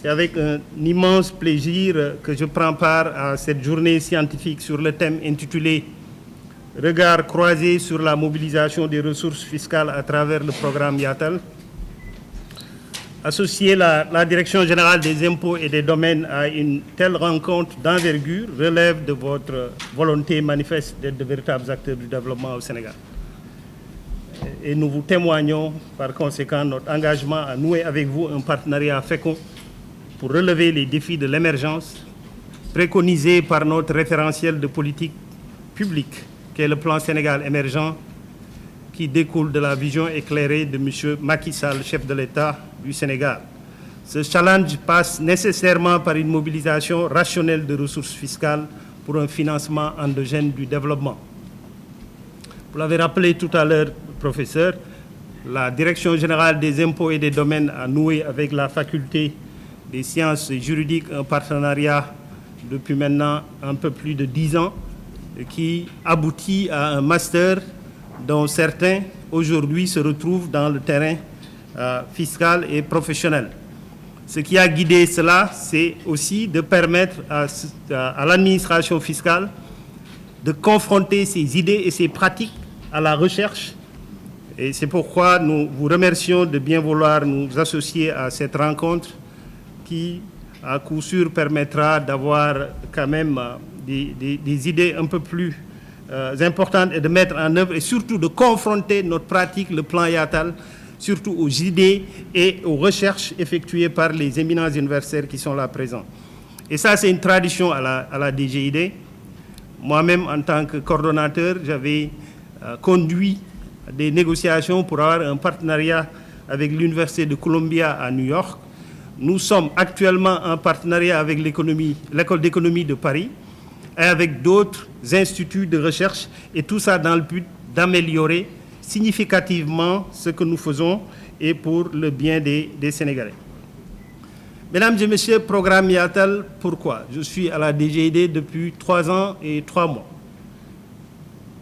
C'est avec un immense plaisir que je prends part à cette journée scientifique sur le thème intitulé « Regard croisé sur la mobilisation des ressources fiscales à travers le programme Yatal ». Associer la Direction générale des impôts et des domaines à une telle rencontre d'envergure relève de votre volonté manifeste d'être de véritables acteurs du développement au Sénégal. Et nous vous témoignons par conséquent notre engagement à nouer avec vous un partenariat fécond pour relever les défis de l'émergence préconisés par notre référentiel de politique publique, qui est le plan Sénégal émergent, qui découle de la vision éclairée de M. Macky Sall, chef de l'État du Sénégal. Ce challenge passe nécessairement par une mobilisation rationnelle de ressources fiscales pour un financement endogène du développement. Vous l'avez rappelé tout à l'heure, professeur, la Direction générale des impôts et des domaines a noué avec la faculté des sciences juridiques un partenariat depuis maintenant un peu plus de 10 ans qui aboutit à un master dont certains aujourd'hui se retrouvent dans le terrain fiscal et professionnel. Ce qui a guidé cela, c'est aussi de permettre à l'administration fiscale de confronter ses idées et ses pratiques à la recherche. Et c'est pourquoi nous vous remercions de bien vouloir nous associer à cette rencontre qui, à coup sûr, permettra d'avoir quand même des idées un peu plus importantes et de mettre en œuvre et surtout de confronter notre pratique, le plan Yatal, surtout aux idées et aux recherches effectuées par les éminents universitaires qui sont là présents. Et ça, c'est une tradition à la DGID. Moi-même, en tant que coordonnateur, j'avais conduit des négociations pour avoir un partenariat avec l'Université de Columbia à New York. Nous sommes actuellement en partenariat avec l'École d'économie de Paris et avec d'autres instituts de recherche, et tout ça dans le but d'améliorer significativement ce que nous faisons et pour le bien des Sénégalais. Mesdames et messieurs, programme Yatal, pourquoi? Je suis à la DGID depuis 3 ans et 3 mois.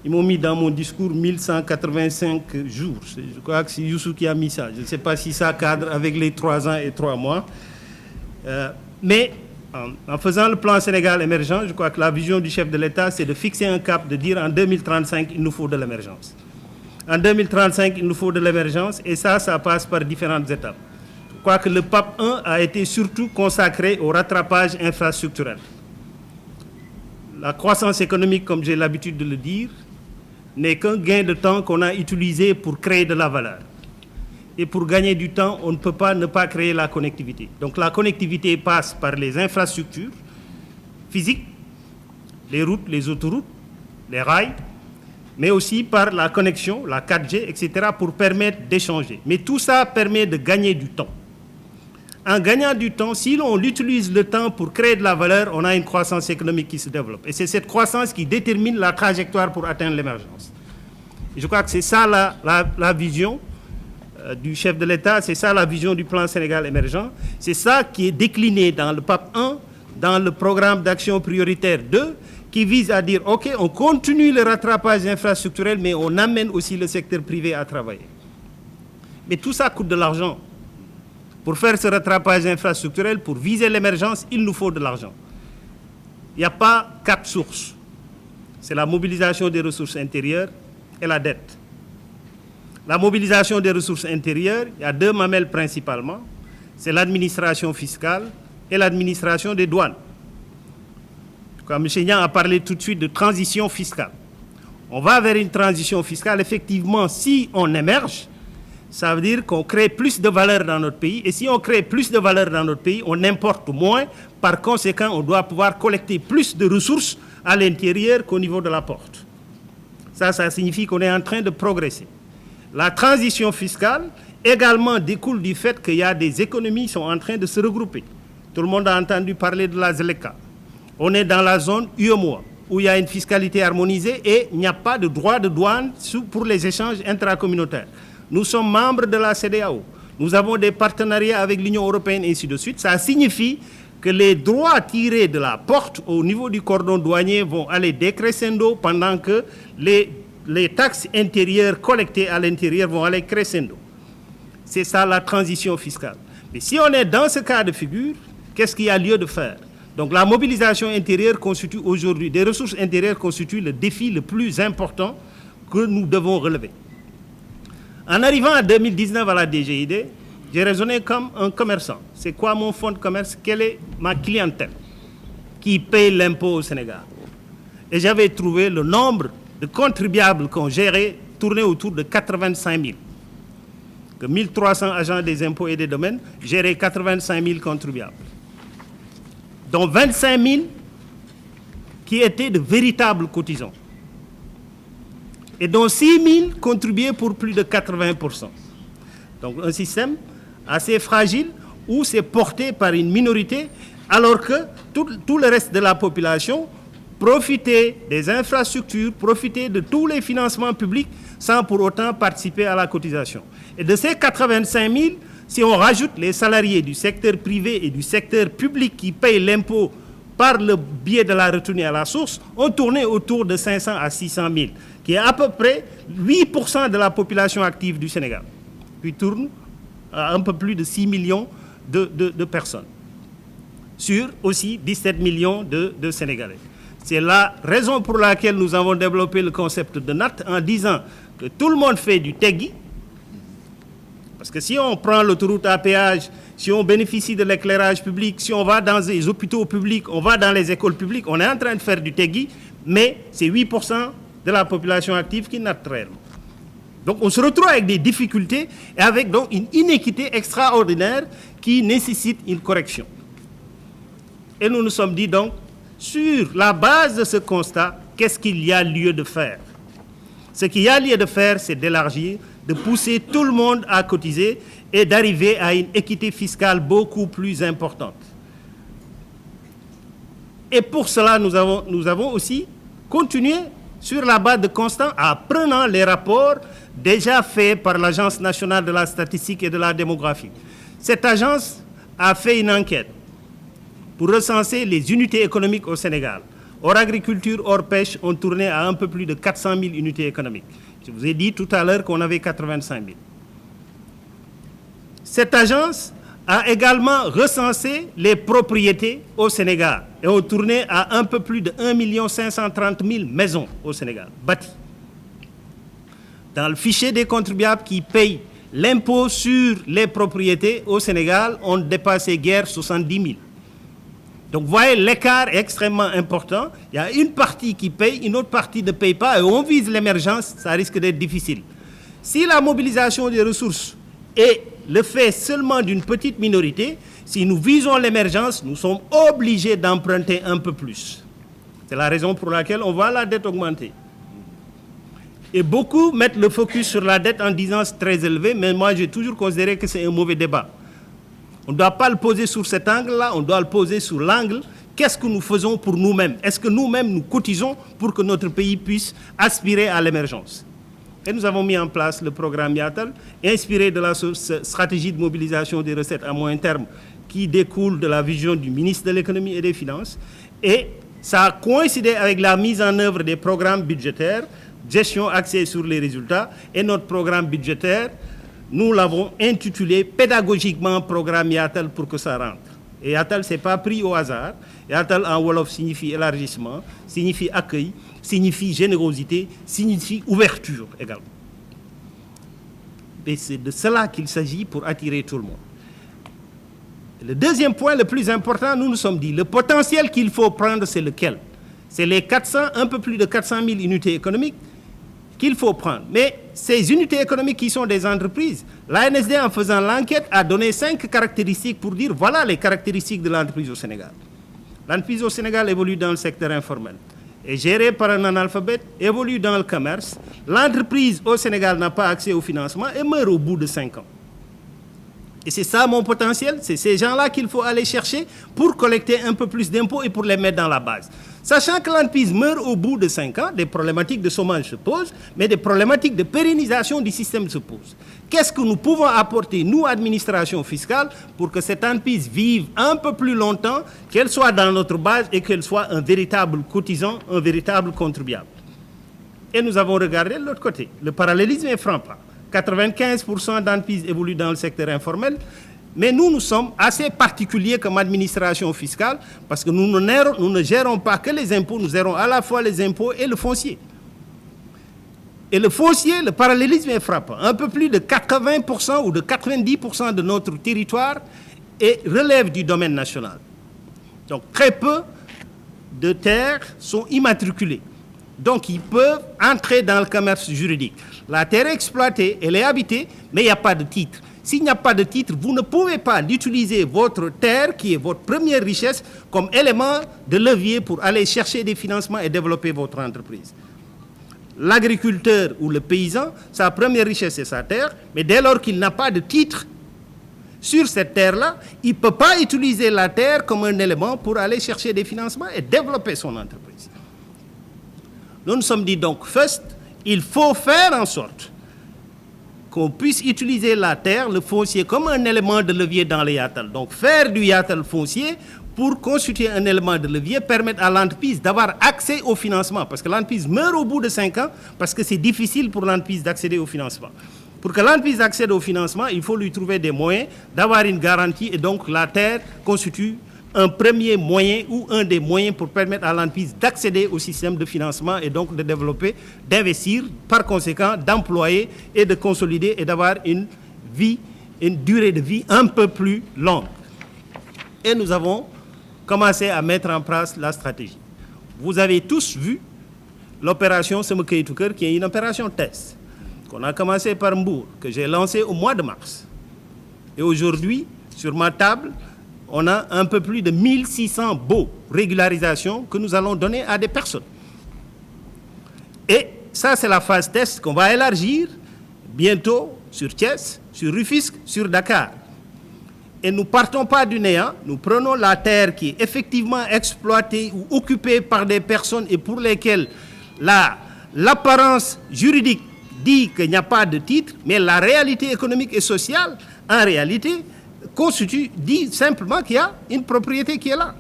Ils m'ont mis dans mon discours 1185 jours. Je crois que c'est Youssou qui a mis ça. Je ne sais pas si ça cadre avec les 3 ans et 3 mois. Mais en faisant le plan Sénégal émergent, je crois que la vision du chef de l'État, c'est de fixer un cap, de dire en 2035, il nous faut de l'émergence. En 2035, il nous faut de l'émergence, et ça passe par différentes étapes. Je crois que le PAP 1 a été surtout consacré au rattrapage infrastructurel. La croissance économique, comme j'ai l'habitude de le dire, n'est qu'un gain de temps qu'on a utilisé pour créer de la valeur. Et pour gagner du temps, on ne peut pas ne pas créer la connectivité. Donc la connectivité passe par les infrastructures physiques, les routes, les autoroutes, les rails, mais aussi par la connexion, la 4G, etc., pour permettre d'échanger. Mais tout ça permet de gagner du temps. En gagnant du temps, si l'on utilise le temps pour créer de la valeur, on a une croissance économique qui se développe. Et c'est cette croissance qui détermine la trajectoire pour atteindre l'émergence. Je crois que c'est ça la vision du chef de l'État, c'est ça la vision du plan Sénégal émergent. C'est ça qui est décliné dans le PAP 1, dans le programme d'action prioritaire 2, qui vise à dire, OK, on continue le rattrapage infrastructurel, mais on amène aussi le secteur privé à travailler. Mais tout ça coûte de l'argent. Pour faire ce rattrapage infrastructurel, pour viser l'émergence, il nous faut de l'argent. Il n'y a pas 4 sources. C'est la mobilisation des ressources intérieures et la dette. La mobilisation des ressources intérieures, il y a 2 mamelles principalement. C'est l'administration fiscale et l'administration des douanes. Comme M. Niang a parlé tout de suite de transition fiscale. On va vers une transition fiscale. Effectivement, si on émerge, ça veut dire qu'on crée plus de valeur dans notre pays. Et si on crée plus de valeur dans notre pays, on importe moins. Par conséquent, on doit pouvoir collecter plus de ressources à l'intérieur qu'au niveau de la porte. Ça signifie qu'on est en train de progresser. La transition fiscale également découle du fait qu'il y a des économies qui sont en train de se regrouper. Tout le monde a entendu parler de la ZLECA. On est dans la zone UEMOA, où il y a une fiscalité harmonisée et il n'y a pas de droit de douane pour les échanges intracommunautaires. Nous sommes membres de la CEDEAO. Nous avons des partenariats avec l'Union européenne et ainsi de suite. Ça signifie que les droits tirés de la porte au niveau du cordon douanier vont aller décrescendo pendant que les taxes intérieures collectées à l'intérieur vont aller crescendo. C'est ça la transition fiscale. Mais si on est dans ce cas de figure, Qu'est-ce qu'il y a lieu de faire? Donc la mobilisation intérieure constitue aujourd'hui, des ressources intérieures constituent le défi le plus important que nous devons relever. En arrivant en 2019 à la DGID, j'ai raisonné comme un commerçant. C'est quoi mon fonds de commerce? Quelle est ma clientèle qui paye l'impôt au Sénégal? Et j'avais trouvé le nombre de contribuables qu'on gérait tourner autour de 85 000. Que 1300 agents des impôts et des domaines géraient 85 000 contribuables. Dont 25 000 qui étaient de véritables cotisants. Et dont 6 000 contribuaient pour plus de 80%. Donc un système assez fragile où c'est porté par une minorité alors que tout le reste de la population profitait des infrastructures, profitait de tous les financements publics sans pour autant participer à la cotisation. Et de ces 85 000, si on rajoute les salariés du secteur privé et du secteur public qui payent l'impôt par le biais de la retenue à la source, on tournait autour de 500 à 600 000, qui est à peu près 8% de la population active du Sénégal, qui tourne à un peu plus de 6 millions de personnes, sur aussi 17 millions de Sénégalais. C'est la raison pour laquelle nous avons développé le concept de NAT en disant que tout le monde fait du TEGI, parce que si on prend l'autoroute à péage, si on bénéficie de l'éclairage public, si on va dans les hôpitaux publics, on va dans les écoles publiques, on est en train de faire du TEGI, mais c'est 8% de la population active qui natte réellement. Donc on se retrouve avec des difficultés et avec donc une inéquité extraordinaire qui nécessite une correction. Et nous nous sommes dit donc, sur la base de ce constat, qu'est-ce qu'il y a lieu de faire? Ce qu'il y a lieu de faire, c'est d'élargir, de pousser tout le monde à cotiser et d'arriver à une équité fiscale beaucoup plus importante. Et pour cela, nous avons aussi continué sur la base de constats en prenant les rapports déjà faits par l'Agence nationale de la statistique et de la démographie. Cette agence a fait une enquête pour recenser les unités économiques au Sénégal. Hors agriculture, hors pêche, on tournait à un peu plus de 400 000 unités économiques. Je vous ai dit tout à l'heure qu'on avait 85 000. Cette agence a également recensé les propriétés au Sénégal. Et on tournait à un peu plus de 1 530 000 maisons au Sénégal, bâties. Dans le fichier des contribuables qui payent l'impôt sur les propriétés au Sénégal, on dépassait guère 70 000. Donc, vous voyez, l'écart est extrêmement important. Il y a une partie qui paye, une autre partie ne paye pas, et on vise l'émergence, ça risque d'être difficile. Si la mobilisation des ressources est le fait seulement d'une petite minorité, si nous visons l'émergence, nous sommes obligés d'emprunter un peu plus. C'est la raison pour laquelle on voit la dette augmenter. Et beaucoup mettent le focus sur la dette en disant c'est très élevé, mais moi j'ai toujours considéré que c'est un mauvais débat. On ne doit pas le poser sur cet angle-là, on doit le poser sur l'angle. Qu'est-ce que nous faisons pour nous-mêmes? Est-ce que nous-mêmes nous cotisons pour que notre pays puisse aspirer à l'émergence? Et nous avons mis en place le programme Yatal, inspiré de la stratégie de mobilisation des recettes à moyen terme qui découle de la vision du ministre de l'économie et des finances. Et ça a coïncidé avec la mise en œuvre des programmes budgétaires, gestion axée sur les résultats, et notre programme budgétaire, nous l'avons intitulé pédagogiquement programme Yatal pour que ça rentre. Et Yatal, ce n'est pas pris au hasard. Yatal en Wolof signifie élargissement, signifie accueil, signifie générosité, signifie ouverture également. Et c'est de cela qu'il s'agit pour attirer tout le monde. Le deuxième point, le plus important, nous nous sommes dit, le potentiel qu'il faut prendre, c'est lequel? C'est les 400, un peu plus de 400 000 unités économiques qu'il faut prendre. Mais ces unités économiques qui sont des entreprises, l'ANSD, en faisant l'enquête, a donné 5 caractéristiques pour dire voilà les caractéristiques de l'entreprise au Sénégal. L'entreprise au Sénégal évolue dans le secteur informel, est gérée par un analphabète, évolue dans le commerce. L'entreprise au Sénégal n'a pas accès au financement et meurt au bout de 5 ans. Et c'est ça mon potentiel, c'est ces gens-là qu'il faut aller chercher pour collecter un peu plus d'impôts et pour les mettre dans la base. Sachant que l'entreprise meurt au bout de 5 ans, des problématiques de chômage se posent, mais des problématiques de pérennisation du système se posent. Qu'est-ce que nous pouvons apporter, nous, administration fiscale, pour que cette entreprise vive un peu plus longtemps, qu'elle soit dans notre base et qu'elle soit un véritable cotisant, un véritable contribuable? Et nous avons regardé de l'autre côté. Le parallélisme est frappant. 95% d'entreprises évoluent dans le secteur informel. Mais nous sommes assez particuliers comme administration fiscale parce que nous ne gérons pas que les impôts, nous gérons à la fois les impôts et le foncier. Et le foncier, le parallélisme est frappant. Un peu plus de 80% ou de 90% de notre territoire relève du domaine national. Donc très peu de terres sont immatriculées. Donc ils peuvent entrer dans le commerce juridique. La terre est exploitée, elle est habitée, mais il n'y a pas de titre. S'il n'y a pas de titre, vous ne pouvez pas utiliser votre terre, qui est votre première richesse, comme élément de levier pour aller chercher des financements et développer votre entreprise. L'agriculteur ou le paysan, sa première richesse c'est sa terre, mais dès lors qu'il n'a pas de titre sur cette terre-là, il ne peut pas utiliser la terre comme un élément pour aller chercher des financements et développer son entreprise. Nous nous sommes dit donc, first, il faut faire en sorte qu'on puisse utiliser la terre, le foncier, comme un élément de levier dans les YATAL. Donc faire du YATAL foncier pour constituer un élément de levier, permettre à l'entreprise d'avoir accès au financement. Parce que l'entreprise meurt au bout de 5 ans, parce que c'est difficile pour l'entreprise d'accéder au financement. Pour que l'entreprise accède au financement, il faut lui trouver des moyens d'avoir une garantie. Et donc la terre constitue un premier moyen ou un des moyens pour permettre à l'entreprise d'accéder au système de financement et donc de développer, d'investir, par conséquent d'employer et de consolider et d'avoir une durée de vie un peu plus longue. Et nous avons commencé à mettre en place la stratégie. Vous avez tous vu l'opération Sama Kayitu Kër, qui est une opération test, qu'on a commencé par Mbour, que j'ai lancée au mois de mars. Et aujourd'hui, sur ma table, on a un peu plus de 1600 baux régularisations que nous allons donner à des personnes. Et ça, c'est la phase test qu'on va élargir bientôt sur Thiès, sur Rufisque, sur Dakar. Et nous ne partons pas du néant, nous prenons la terre qui est effectivement exploitée ou occupée par des personnes et pour lesquelles l'apparence juridique dit qu'il n'y a pas de titre, mais la réalité économique et sociale, en réalité, dit simplement qu'il y a une propriété qui est là.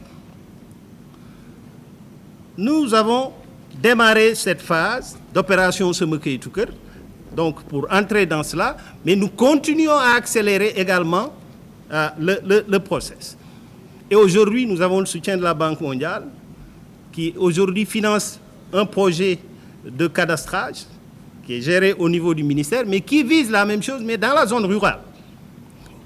Nous avons démarré cette phase d'opération Sama Kayitu Kër, donc pour entrer dans cela, mais nous continuons à accélérer également le process. Et aujourd'hui, nous avons le soutien de la Banque mondiale qui aujourd'hui finance un projet de cadastrage qui est géré au niveau du ministère, mais qui vise la même chose, mais dans la zone rurale,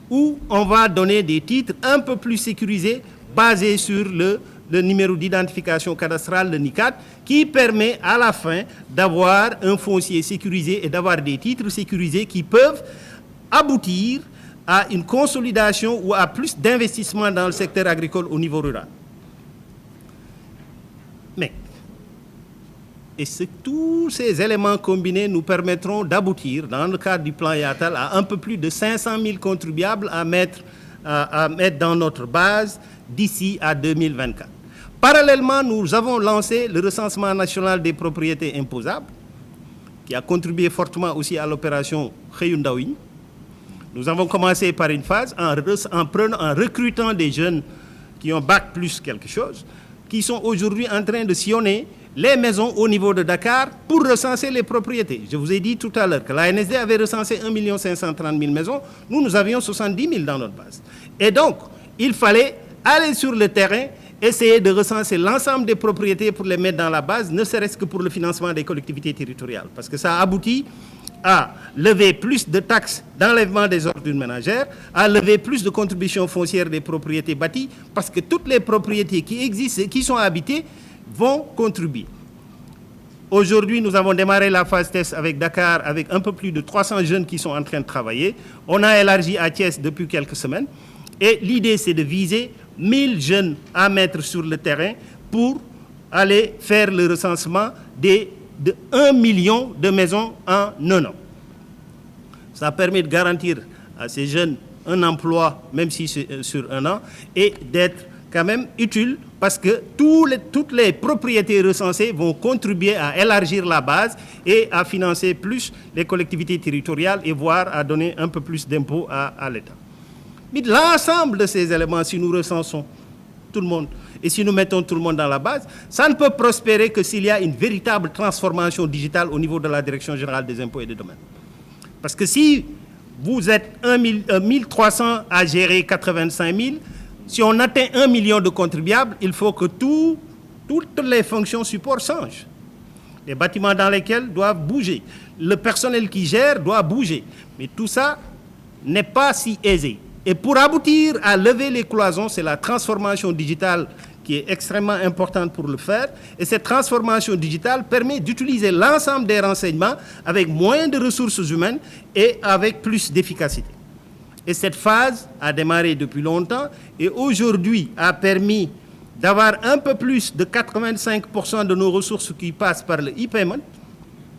où on va donner des titres un peu plus sécurisés, basés sur le numéro d'identification cadastrale, le NICAD, qui permet à la fin d'avoir un foncier sécurisé et d'avoir des titres sécurisés qui peuvent aboutir à une consolidation ou à plus d'investissement dans le secteur agricole au niveau rural. Mais, tous ces éléments combinés nous permettront d'aboutir, dans le cadre du plan YATAL, à un peu plus de 500 000 contribuables à mettre dans notre base d'ici à 2024. Parallèlement, nous avons lancé le recensement national des propriétés imposables, qui a contribué fortement aussi à l'opération Xëyu Ndaw Ñi. Nous avons commencé par une phase en recrutant des jeunes qui ont bac plus quelque chose, qui sont aujourd'hui en train de sillonner les maisons au niveau de Dakar pour recenser les propriétés. Je vous ai dit tout à l'heure que la NSD avait recensé 1 530 000 maisons. Nous avions 70 000 dans notre base. Et donc, il fallait aller sur le terrain, essayer de recenser l'ensemble des propriétés pour les mettre dans la base, ne serait-ce que pour le financement des collectivités territoriales. Parce que ça aboutit à lever plus de taxes d'enlèvement des ordures ménagères, à lever plus de contributions foncières des propriétés bâties, parce que toutes les propriétés qui existent et qui sont habitées vont contribuer. Aujourd'hui, nous avons démarré la phase test avec Dakar, avec un peu plus de 300 jeunes qui sont en train de travailler. On a élargi à Thiès depuis quelques semaines. Et l'idée, c'est de viser 1000 jeunes à mettre sur le terrain pour aller faire le recensement de 1 million de maisons en un an. Ça permet de garantir à ces jeunes un emploi, même si c'est sur un an, et d'être quand même utile parce que toutes les propriétés recensées vont contribuer à élargir la base et à financer plus les collectivités territoriales et voire à donner un peu plus d'impôts à l'État. Mais l'ensemble de ces éléments, si nous recensons tout le monde et si nous mettons tout le monde dans la base, ça ne peut prospérer que s'il y a une véritable transformation digitale au niveau de la Direction générale des impôts et des domaines. Parce que si vous êtes 1300 à gérer 85 000. Si on atteint 1 million de contribuables, il faut que toutes les fonctions support changent. Les bâtiments dans lesquels doivent bouger. Le personnel qui gère doit bouger. Mais tout ça n'est pas si aisé. Et pour aboutir à lever les cloisons, c'est la transformation digitale qui est extrêmement importante pour le faire. Et cette transformation digitale permet d'utiliser l'ensemble des renseignements avec moins de ressources humaines et avec plus d'efficacité. Et cette phase a démarré depuis longtemps et aujourd'hui a permis d'avoir un peu plus de 85% de nos ressources qui passent par le e-payment.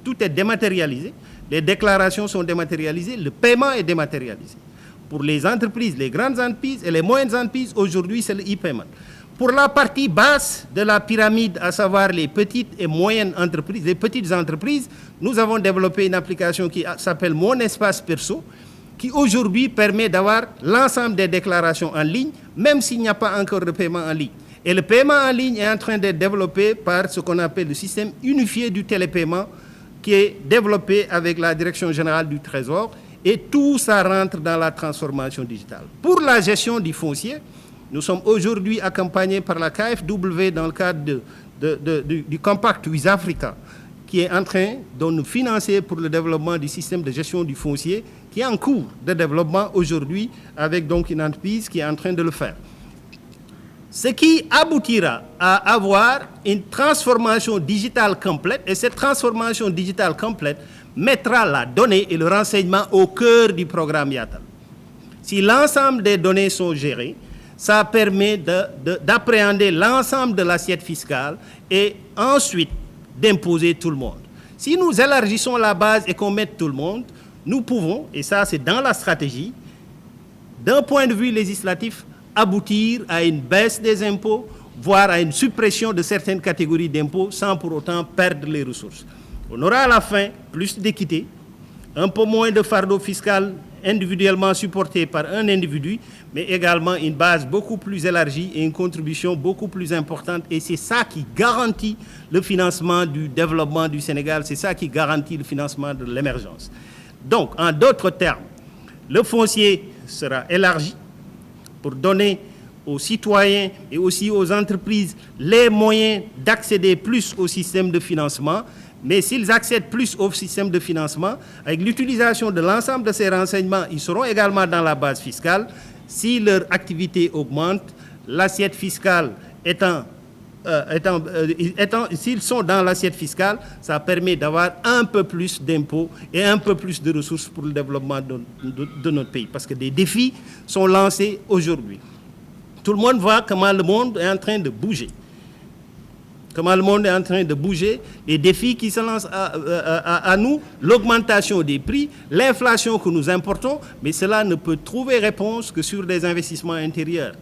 Tout est dématérialisé, les déclarations sont dématérialisées, le paiement est dématérialisé. Pour les entreprises, les grandes entreprises et les moyennes entreprises, aujourd'hui c'est le e-payment. Pour la partie basse de la pyramide, à savoir les petites et moyennes entreprises, les petites entreprises, nous avons développé une application qui s'appelle Mon Espace Perso, qui aujourd'hui permet d'avoir l'ensemble des déclarations en ligne, même s'il n'y a pas encore de paiement en ligne. Et le paiement en ligne est en train d'être développé par ce qu'on appelle le système unifié du télépaiement, qui est développé avec la Direction générale du Trésor, et tout ça rentre dans la transformation digitale. Pour la gestion du foncier, nous sommes aujourd'hui accompagnés par la KfW dans le cadre du Compact with Africa, qui est en train de nous financer pour le développement du système de gestion du foncier, qui est en cours de développement aujourd'hui avec donc une entreprise qui est en train de le faire. Ce qui aboutira à avoir une transformation digitale complète, et cette transformation digitale complète mettra la donnée et le renseignement au cœur du programme Yatal. Si l'ensemble des données sont gérées, ça permet d'appréhender l'ensemble de l'assiette fiscale et ensuite d'imposer tout le monde. Si nous élargissons la base et qu'on met tout le monde, nous pouvons, et ça c'est dans la stratégie, d'un point de vue législatif, aboutir à une baisse des impôts, voire à une suppression de certaines catégories d'impôts sans pour autant perdre les ressources. On aura à la fin plus d'équité, un peu moins de fardeau fiscal individuellement supporté par un individu, mais également une base beaucoup plus élargie et une contribution beaucoup plus importante. Et c'est ça qui garantit le financement du développement du Sénégal, c'est ça qui garantit le financement de l'émergence. Donc, en d'autres termes, le foncier sera élargi pour donner aux citoyens et aussi aux entreprises les moyens d'accéder plus au système de financement. Mais s'ils accèdent plus au système de financement, avec l'utilisation de l'ensemble de ces renseignements, ils seront également dans la base fiscale. Si leur activité augmente, l'assiette fiscale s'ils sont dans l'assiette fiscale, ça permet d'avoir un peu plus d'impôts et un peu plus de ressources pour le développement de notre pays. Parce que des défis sont lancés aujourd'hui. Tout le monde voit comment le monde est en train de bouger. Comment le monde est en train de bouger, les défis qui se lancent à nous, l'augmentation des prix, l'inflation que nous importons, mais cela ne peut trouver réponse que sur des investissements intérieurs.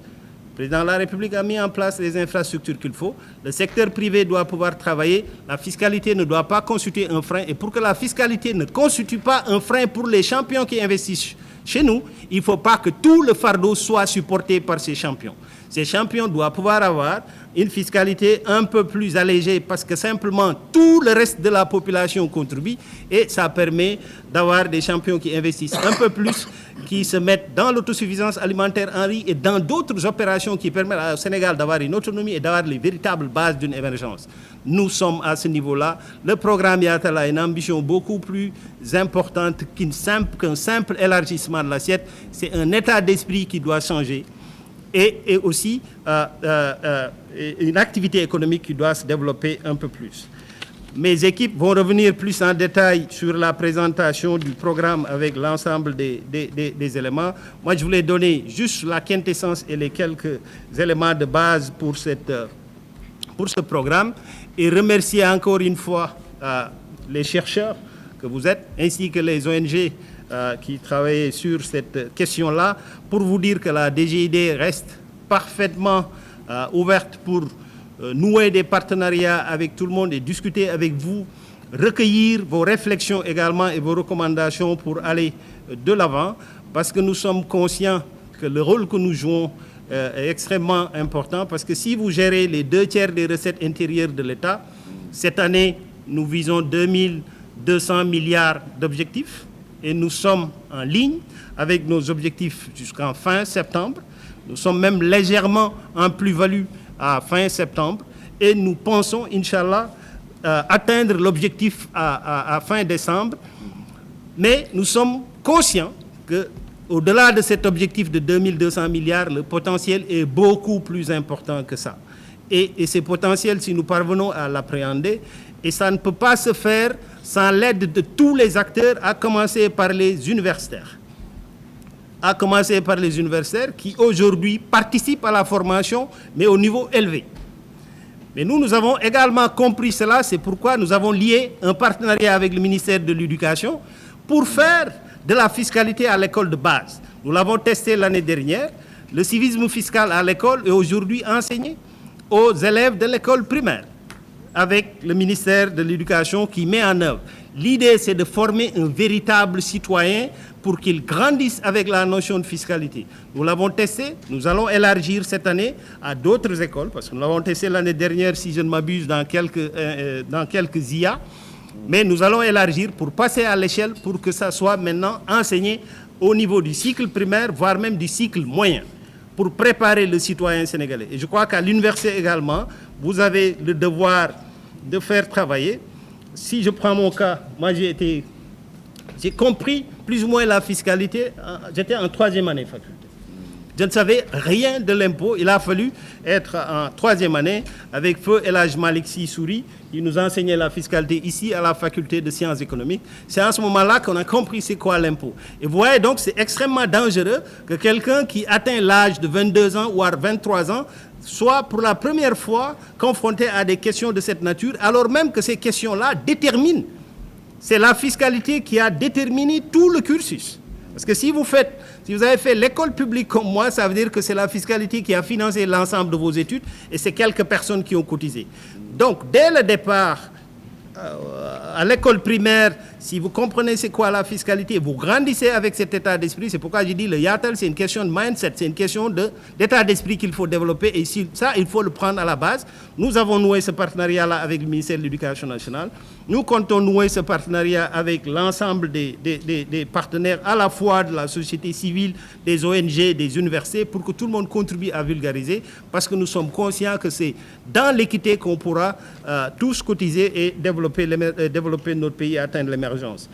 Le président de la République a mis en place les infrastructures qu'il faut. Le secteur privé doit pouvoir travailler. La fiscalité ne doit pas constituer un frein. Et pour que la fiscalité ne constitue pas un frein pour les champions qui investissent chez nous, il ne faut pas que tout le fardeau soit supporté par ces champions. Ces champions doivent pouvoir avoir une fiscalité un peu plus allégée parce que simplement tout le reste de la population contribue et ça permet d'avoir des champions qui investissent un peu plus, qui se mettent dans l'autosuffisance alimentaire en riz et dans d'autres opérations qui permettent au Sénégal d'avoir une autonomie et d'avoir les véritables bases d'une émergence. Nous sommes à ce niveau-là. Le programme Yatal a une ambition beaucoup plus importante qu'un simple élargissement de l'assiette. C'est un état d'esprit qui doit changer. Et aussi une activité économique qui doit se développer un peu plus. Mes équipes vont revenir plus en détail sur la présentation du programme avec l'ensemble des éléments. Moi, je voulais donner juste la quintessence et les quelques éléments de base pour ce programme et remercier encore une fois les chercheurs que vous êtes, ainsi que les ONG qui travaillent sur cette question-là, pour vous dire que la DGID reste parfaitement ouverte pour nouer des partenariats avec tout le monde et discuter avec vous, recueillir vos réflexions également et vos recommandations pour aller de l'avant, parce que nous sommes conscients que le rôle que nous jouons est extrêmement important, parce que si vous gérez les 2/3 des recettes intérieures de l'État, cette année, nous visons 2200 milliards d'objectifs. et nous sommes en ligne avec nos objectifs jusqu'en fin septembre. Nous sommes même légèrement en plus-value à fin septembre et nous pensons, Inch'Allah, atteindre l'objectif à fin décembre. Mais nous sommes conscients qu'au-delà de cet objectif de 2200 milliards, le potentiel est beaucoup plus important que ça. Et ces potentiels, si nous parvenons à l'appréhender, et ça ne peut pas se faire sans l'aide de tous les acteurs, à commencer par les universitaires. À commencer par les universitaires qui aujourd'hui participent à la formation, mais au niveau élevé. Mais nous avons également compris cela, c'est pourquoi nous avons lié un partenariat avec le ministère de l'Éducation pour faire de la fiscalité à l'école de base. Nous l'avons testé l'année dernière. Le civisme fiscal à l'école est aujourd'hui enseigné aux élèves de l'école primaire, avec le ministère de l'Éducation qui met en œuvre. L'idée, c'est de former un véritable citoyen pour qu'il grandisse avec la notion de fiscalité. Nous l'avons testé, nous allons élargir cette année à d'autres écoles, parce que nous l'avons testé l'année dernière, si je ne m'abuse, dans quelques IA, mais nous allons élargir pour passer à l'échelle pour que ça soit maintenant enseigné au niveau du cycle primaire, voire même du cycle moyen, pour préparer le citoyen sénégalais. Et je crois qu'à l'université également, vous avez le devoir de faire travailler. Si je prends mon cas, moi j'ai compris plus ou moins la fiscalité, j'étais en 3e année faculté. Je ne savais rien de l'impôt, il a fallu être en 3e année avec feu El Hadj Malick Sy Souris, qui nous enseignait la fiscalité ici à la faculté de sciences économiques. C'est à ce moment-là qu'on a compris c'est quoi l'impôt. Et vous voyez donc, c'est extrêmement dangereux que quelqu'un qui atteint l'âge de 22 ans ou à 23 ans soit pour la première fois confronté à des questions de cette nature, alors même que ces questions-là déterminent. C'est la fiscalité qui a déterminé tout le cursus. Parce que si vous avez fait l'école publique comme moi, ça veut dire que c'est la fiscalité qui a financé l'ensemble de vos études et c'est quelques personnes qui ont cotisé. Donc, dès le départ, à l'école primaire, si vous comprenez c'est quoi la fiscalité, vous grandissez avec cet état d'esprit. C'est pourquoi j'ai dit le Yatal, c'est une question de mindset, c'est une question d'état d'esprit qu'il faut développer et ça, il faut le prendre à la base. Nous avons noué ce partenariat-là avec le ministère de l'Éducation nationale. Nous comptons nouer ce partenariat avec l'ensemble des partenaires, à la fois de la société civile, des ONG, des universités, pour que tout le monde contribue à vulgariser, parce que nous sommes conscients que c'est dans l'équité qu'on pourra tous cotiser et développer notre pays et atteindre l'émergence.